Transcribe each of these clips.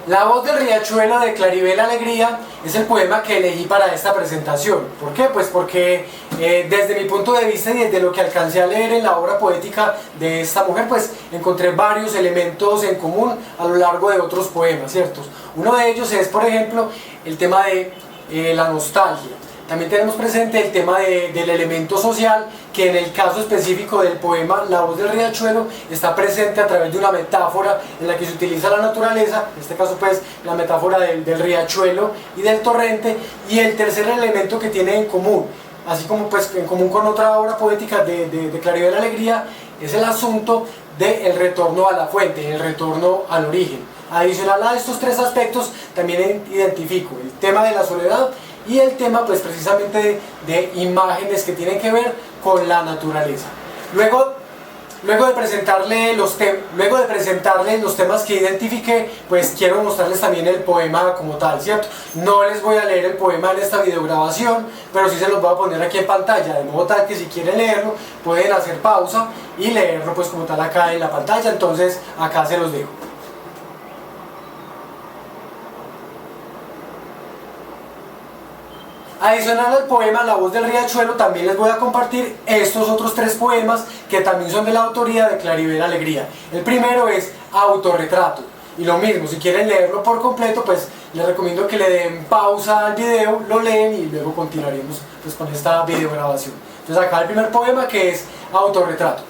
La voz del riachuelo de Claribel Alegría es el poema que elegí para esta presentación. ¿Por qué? Pues porque desde mi punto de vista y desde lo que alcancé a leer en la obra poética de esta mujer, pues encontré varios elementos en común a lo largo de otros poemas, ¿cierto? Uno de ellos es, por ejemplo, el tema de la nostalgia. También tenemos presente el tema del elemento social, que en el caso específico del poema La voz del riachuelo está presente a través de una metáfora en la que se utiliza la naturaleza, en este caso pues la metáfora del riachuelo y del torrente. Y el tercer elemento que tiene en común, así como pues en común con otra obra poética de Claribel Alegría, es el asunto del retorno a la fuente, el retorno al origen. Adicional a estos tres aspectos también identifico el tema de la soledad y el tema pues precisamente de imágenes que tienen que ver con la naturaleza. Luego de presentarles los temas que identifiqué, pues quiero mostrarles también el poema como tal, ¿cierto? No les voy a leer el poema en esta videograbación, pero sí se los voy a poner aquí en pantalla, de modo tal que si quieren leerlo, pueden hacer pausa y leerlo pues como tal acá en la pantalla. Entonces acá se los dejo. Adicional al poema La voz del riachuelo, también les voy a compartir estos otros tres poemas que también son de la autoría de Claribel Alegría. El primero es Autorretrato, y lo mismo, si quieren leerlo por completo, pues les recomiendo que le den pausa al video, lo leen y luego continuaremos pues con esta videograbación. Entonces acá el primer poema, que es Autorretrato.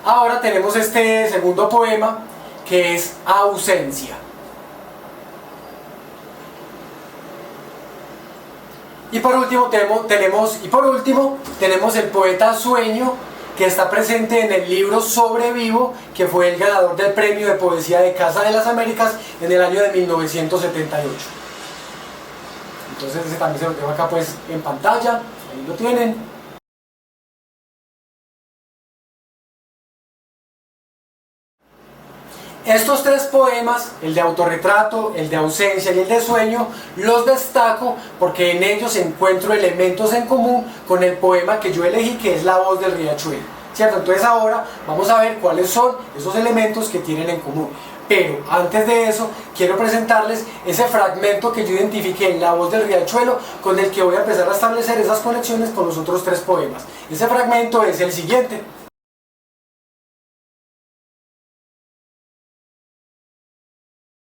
Ahora tenemos este segundo poema, que es Ausencia. Y por último tenemos el poeta Sueño, que está presente en el libro Sobrevivo, que fue el ganador del premio de poesía de Casa de las Américas en el año de 1978. Entonces ese también se lo dejo acá pues en pantalla, ahí lo tienen. Estos tres poemas, el de Autorretrato, el de Ausencia y el de Sueño, los destaco porque en ellos encuentro elementos en común con el poema que yo elegí, que es La voz del riachuelo, ¿cierto? Entonces ahora vamos a ver cuáles son esos elementos que tienen en común. Pero antes de eso, quiero presentarles ese fragmento que yo identifiqué en La voz del riachuelo, con el que voy a empezar a establecer esas conexiones con los otros tres poemas. Ese fragmento es el siguiente.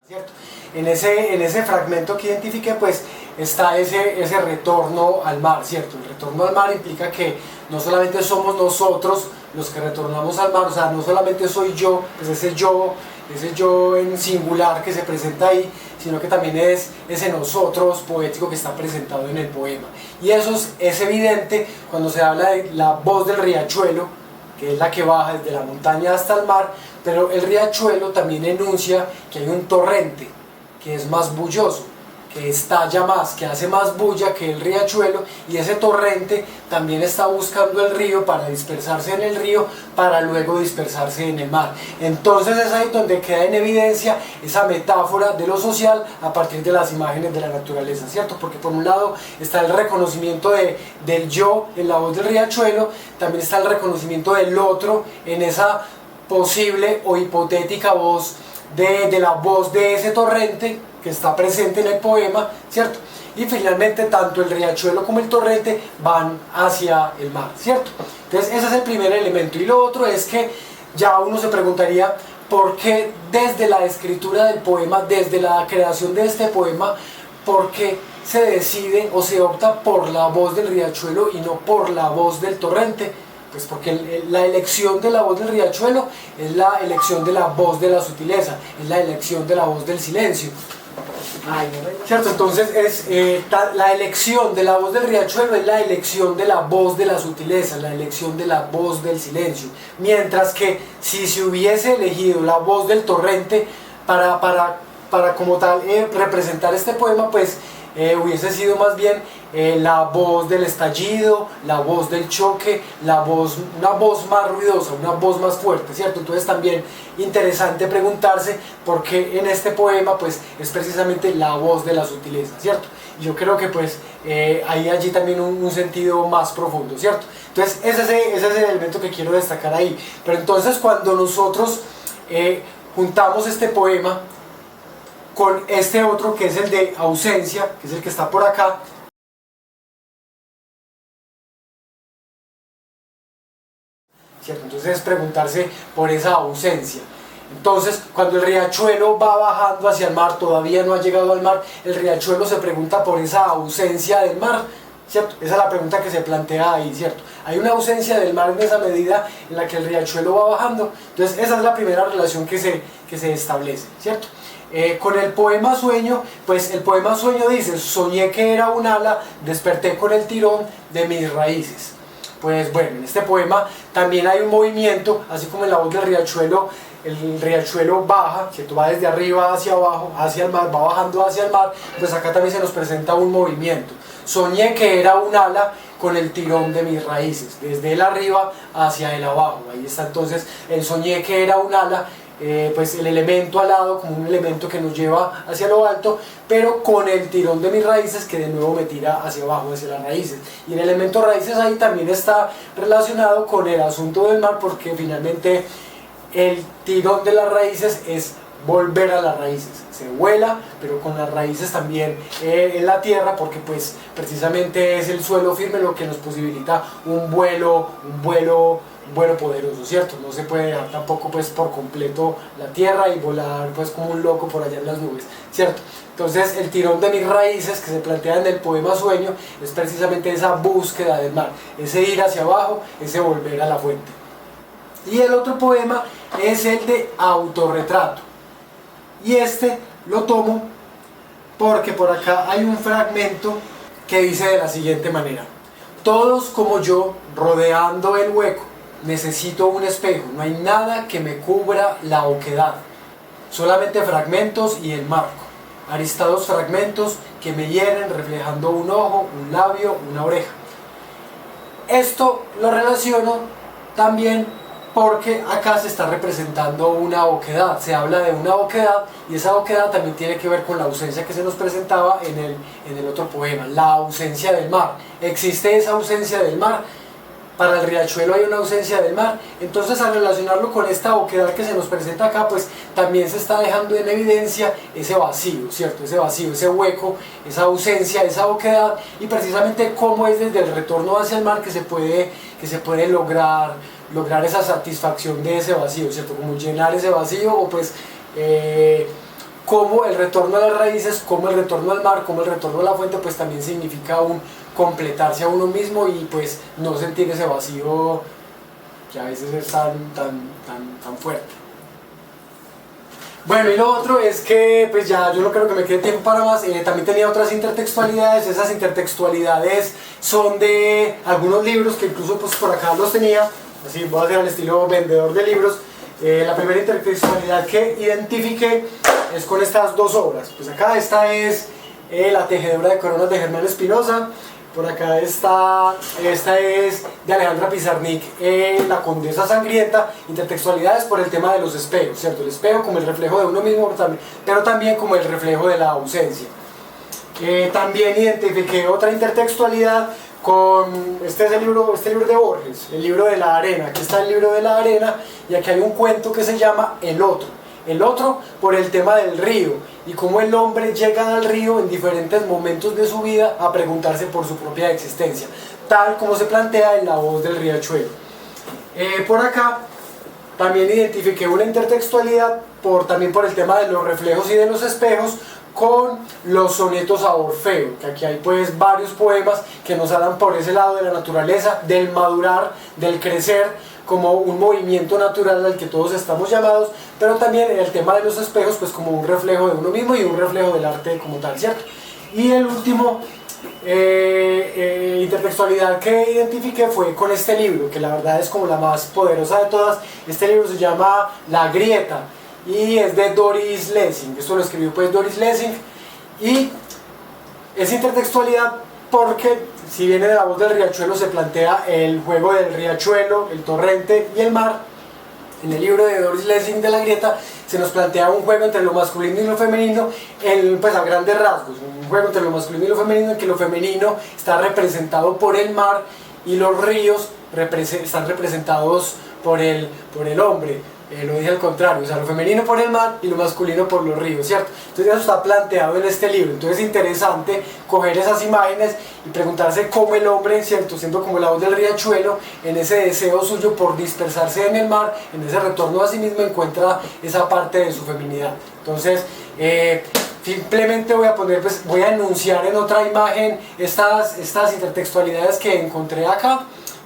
¿Cierto? En ese fragmento que identifiqué pues está ese retorno al mar, ¿cierto? El retorno al mar implica que no solamente somos nosotros los que retornamos al mar, o sea, no solamente soy yo, pues ese yo en singular que se presenta ahí, sino que también es ese nosotros poético que está presentado en el poema. Y eso es evidente cuando se habla de la voz del riachuelo, que es la que baja desde la montaña hasta el mar, pero el riachuelo también enuncia que hay un torrente que es más bulloso, que estalla más, que hace más bulla que el riachuelo, y ese torrente también está buscando el río para dispersarse en el río, para luego dispersarse en el mar. Entonces es ahí donde queda en evidencia esa metáfora de lo social a partir de las imágenes de la naturaleza, ¿cierto? Porque por un lado está el reconocimiento del yo en la voz del riachuelo, también está el reconocimiento del otro en esa posible o hipotética voz de la voz de ese torrente que está presente en el poema, ¿cierto? Y finalmente tanto el riachuelo como el torrente van hacia el mar, ¿cierto? Entonces ese es el primer elemento. Y lo otro es que ya uno se preguntaría por qué desde la escritura del poema, desde la creación de este poema, por qué se decide o se opta por la voz del riachuelo y no por la voz del torrente. Pues porque la elección de la voz del riachuelo es la elección de la voz de la sutileza, es la elección de la voz del silencio. ¿Cierto? Entonces la elección de la voz del riachuelo es la elección de la voz de la sutileza, la elección de la voz del silencio. Mientras que si se hubiese elegido la voz del torrente para para como tal representar este poema, pues hubiese sido más bien la voz del estallido, la voz del choque, una voz más ruidosa, una voz más fuerte, ¿cierto? Entonces también interesante preguntarse por qué en este poema pues es precisamente la voz de la sutileza, ¿cierto? Y yo creo que pues hay allí también un sentido más profundo, ¿cierto? Entonces ese es el elemento que quiero destacar ahí. Pero entonces cuando nosotros juntamos este poema con este otro que es el de ausencia, que es el que está por acá, ¿cierto? Entonces es preguntarse por esa ausencia. Entonces, cuando el riachuelo va bajando hacia el mar, todavía no ha llegado al mar, el riachuelo se pregunta por esa ausencia del mar, ¿cierto? Esa es la pregunta que se plantea ahí, ¿cierto? Hay una ausencia del mar en esa medida en la que el riachuelo va bajando. Entonces, esa es la primera relación que se establece, ¿cierto? Con el poema Sueño, pues el poema Sueño dice: soñé que era un ala, desperté con el tirón de mis raíces. Pues bueno, en este poema también hay un movimiento, así como en la voz del riachuelo, el riachuelo baja, ¿cierto? Va desde arriba hacia abajo, hacia el mar, va bajando hacia el mar, pues acá también se nos presenta un movimiento. Soñé que era un ala con el tirón de mis raíces, desde el arriba hacia el abajo. Ahí está entonces el soñé que era un ala, pues el elemento alado como un elemento que nos lleva hacia lo alto, pero con el tirón de mis raíces que de nuevo me tira hacia abajo, hacia las raíces. Y el elemento raíces ahí también está relacionado con el asunto del mar, porque finalmente el tirón de las raíces es volver a las raíces. Se vuela, pero con las raíces también en la tierra, porque pues precisamente es el suelo firme lo que nos posibilita un vuelo poderoso, ¿cierto? No se puede dejar tampoco pues por completo la tierra y volar pues como un loco por allá en las nubes, ¿cierto? Entonces el tirón de mis raíces que se plantea en el poema Sueño es precisamente esa búsqueda del mar, ese ir hacia abajo, ese volver a la fuente. Y el otro poema es el de Autorretrato, y este lo tomo porque por acá hay un fragmento que dice de la siguiente manera: todos como yo rodeando el hueco, necesito un espejo, no hay nada que me cubra la oquedad, solamente fragmentos y el marco, aristados fragmentos que me hieren reflejando un ojo, un labio, una oreja. Esto lo relaciono también porque acá se está representando una oquedad, se habla de una oquedad, y esa oquedad también tiene que ver con la ausencia que se nos presentaba en el otro poema, la ausencia del mar. ¿Existe esa ausencia del mar? Para el riachuelo hay una ausencia del mar. Entonces, al relacionarlo con esta oquedad que se nos presenta acá, pues también se está dejando en evidencia ese vacío, ¿cierto? Ese vacío, ese hueco, esa ausencia, esa oquedad, y precisamente cómo es desde el retorno hacia el mar que se puede lograr esa satisfacción de ese vacío, ¿cierto? Como llenar ese vacío, o pues como el retorno a las raíces, como el retorno al mar, como el retorno a la fuente, pues también significa un completarse a uno mismo y pues no sentir ese vacío que a veces es tan fuerte. Bueno, y lo otro es que pues ya yo no creo que me quede tiempo para más. También tenía otras intertextualidades. Esas intertextualidades son de algunos libros que incluso pues por acá los tenía. Así voy a hacer al estilo vendedor de libros. La primera intertextualidad que identifiqué es con estas dos obras. Pues acá esta es La tejedora de coronas de Germán Espinosa. Por acá esta es de Alejandra Pizarnik, La condesa sangrienta. Intertextualidades por el tema de los espejos, ¿cierto? El espejo como el reflejo de uno mismo, pero también como el reflejo de la ausencia. También identifiqué otra intertextualidad con este libro de Borges, el libro de la arena. Aquí está el libro de la arena, y aquí hay un cuento que se llama El otro. El otro por el tema del río y cómo el hombre llega al río en diferentes momentos de su vida a preguntarse por su propia existencia, tal como se plantea en la voz del riachuelo. Por acá también identifiqué una intertextualidad también por el tema de los reflejos y de los espejos, con los sonetos a Orfeo, que aquí hay pues varios poemas que nos hablan por ese lado de la naturaleza, del madurar, del crecer, como un movimiento natural al que todos estamos llamados, pero también el tema de los espejos pues como un reflejo de uno mismo y un reflejo del arte como tal, ¿cierto? Y el último intertextualidad que identifiqué fue con este libro, que la verdad es como la más poderosa de todas. Este libro se llama La grieta, y es de Doris Lessing. Esto lo escribió pues Doris Lessing, y es intertextualidad porque si viene de La voz del riachuelo se plantea el juego del riachuelo, el torrente y el mar. En el libro de Doris Lessing de La grieta se nos plantea un juego entre lo masculino y lo femenino, pues a grandes rasgos, un juego entre lo masculino y lo femenino en que lo femenino está representado por el mar y los ríos están representados por el hombre. Lo dije al contrario, o sea, lo femenino por el mar y lo masculino por los ríos, ¿cierto? Entonces eso está planteado en este libro. Entonces es interesante coger esas imágenes y preguntarse cómo el hombre, ¿cierto?, siendo como la voz del riachuelo, en ese deseo suyo por dispersarse en el mar, en ese retorno a sí mismo, encuentra esa parte de su feminidad. Entonces, simplemente voy a enunciar en otra imagen estas intertextualidades que encontré acá.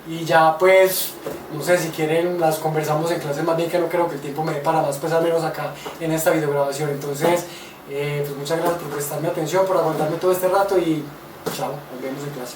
Y ya pues, no sé, si quieren las conversamos en clase, más bien que no creo que el tiempo me dé para más, pues al menos acá en esta videograbación. Entonces, pues muchas gracias por prestarme atención, por aguantarme todo este rato y chao, nos vemos en clase.